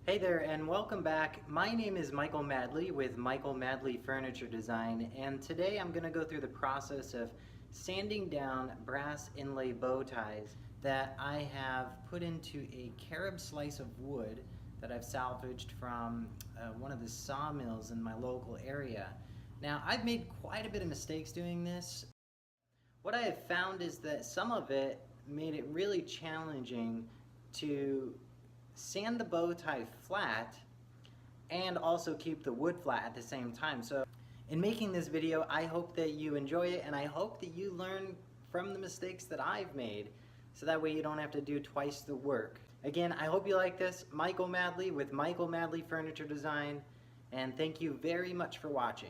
Hey there and welcome back. My name is Michael Madley with Michael Madley Furniture Design, and today I'm going to go through the process of sanding down brass inlay bow ties that I have put into a carob slice of wood that I've salvaged from one of the sawmills in my local area. Now, I've made quite a bit of mistakes doing this. What I have found is that some of it made it really challenging to sand the bow tie flat and also keep the wood flat at the same time. So in making this video, I hope that you enjoy it, and I hope that you learn from the mistakes that I've made, so that way you don't have to do twice the work. Again, I hope you like this. Michael Madley with Michael Madley Furniture Design, and thank you very much for watching.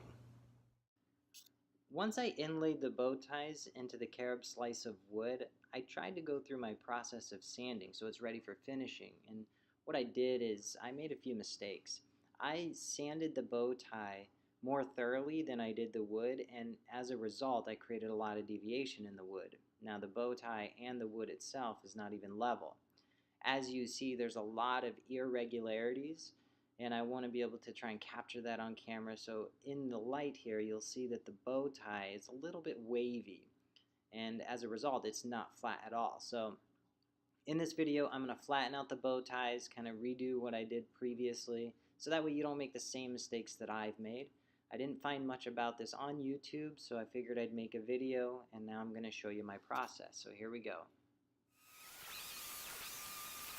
Once I inlaid the bow ties into the carob slice of wood, I tried to go through my process of sanding so it's ready for finishing. And what I did is I made a few mistakes. I sanded the bow tie more thoroughly than I did the wood, and as a result I created a lot of deviation in the wood. Now the bow tie and the wood itself is not even level. As you see, there's a lot of irregularities, and I want to be able to try and capture that on camera. So in the light here, you'll see that the bow tie is a little bit wavy, and as a result, it's not flat at all. So in this video, I'm going to flatten out the bow ties, kind of redo what I did previously, so that way you don't make the same mistakes that I've made. I didn't find much about this on YouTube, so I figured I'd make a video, and now I'm going to show you my process. So here we go.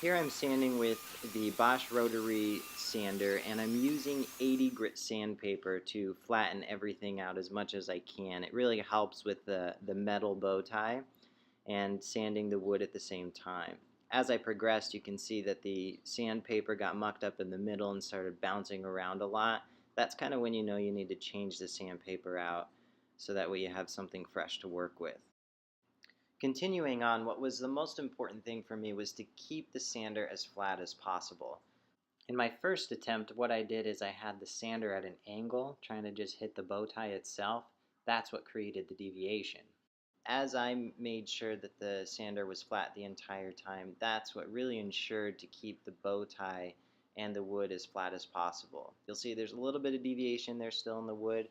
Here I'm sanding with the Bosch rotary sander, and I'm using 80 grit sandpaper to flatten everything out as much as I can. It really helps with the metal bow tie and sanding the wood at the same time. As I progressed, you can see that the sandpaper got mucked up in the middle and started bouncing around a lot. That's kind of when you know you need to change the sandpaper out, so that way you have something fresh to work with. Continuing on, what was the most important thing for me was to keep the sander as flat as possible. In my first attempt, what I did is I had the sander at an angle, trying to just hit the bow tie itself. That's what created the deviation. As I made sure that the sander was flat the entire time, that's what really ensured to keep the bow tie and the wood as flat as possible. You'll see there's a little bit of deviation there still in the wood.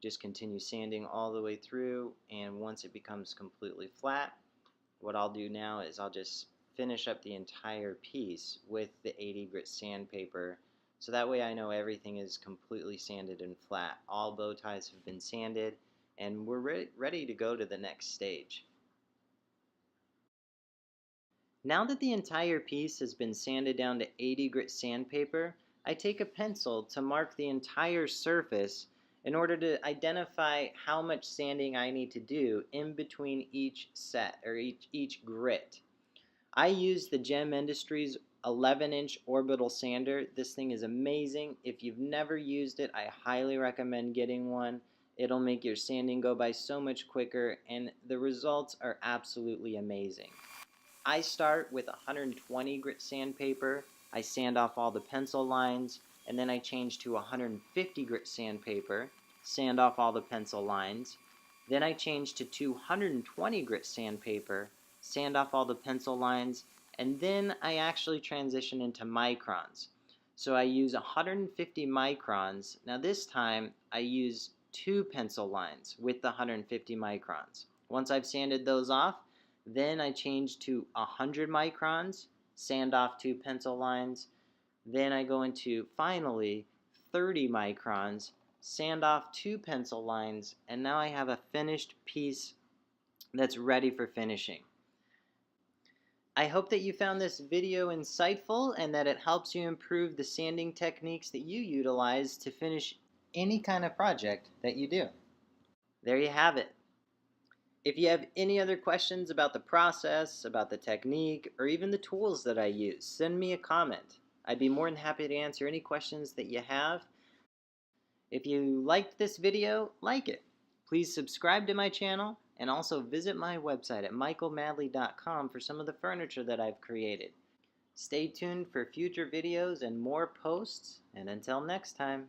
Just continue sanding all the way through, and once it becomes completely flat, what I'll do now is I'll just finish up the entire piece with the 80 grit sandpaper, so that way I know everything is completely sanded and flat. All bow ties have been sanded, and we're ready to go to the next stage. Now that the entire piece has been sanded down to 80 grit sandpaper, I take a pencil to mark the entire surface in order to identify how much sanding I need to do in between each set, or each grit. I use the Gem Industries 11-inch orbital sander. This thing is amazing. If you've never used it, I highly recommend getting one. It'll make your sanding go by so much quicker, and the results are absolutely amazing. I start with 120 grit sandpaper. I sand off all the pencil lines, and then I change to 150 grit sandpaper, sand off all the pencil lines. Then I change to 220 grit sandpaper, sand off all the pencil lines, and then I actually transition into microns. So I use 150 microns. Now this time I use 2 pencil lines with the 150 microns. Once I've sanded those off, then I change to 100 microns, sand off 2 pencil lines. Then I go into, finally, 30 microns, sand off 2 pencil lines, and now I have a finished piece that's ready for finishing. I hope that you found this video insightful and that it helps you improve the sanding techniques that you utilize to finish any kind of project that you do. There you have it. If you have any other questions about the process, about the technique, or even the tools that I use, send me a comment. I'd be more than happy to answer any questions that you have. If you liked this video, like it. Please subscribe to my channel, and also visit my website at michaelmadley.com for some of the furniture that I've created. Stay tuned for future videos and more posts, and until next time.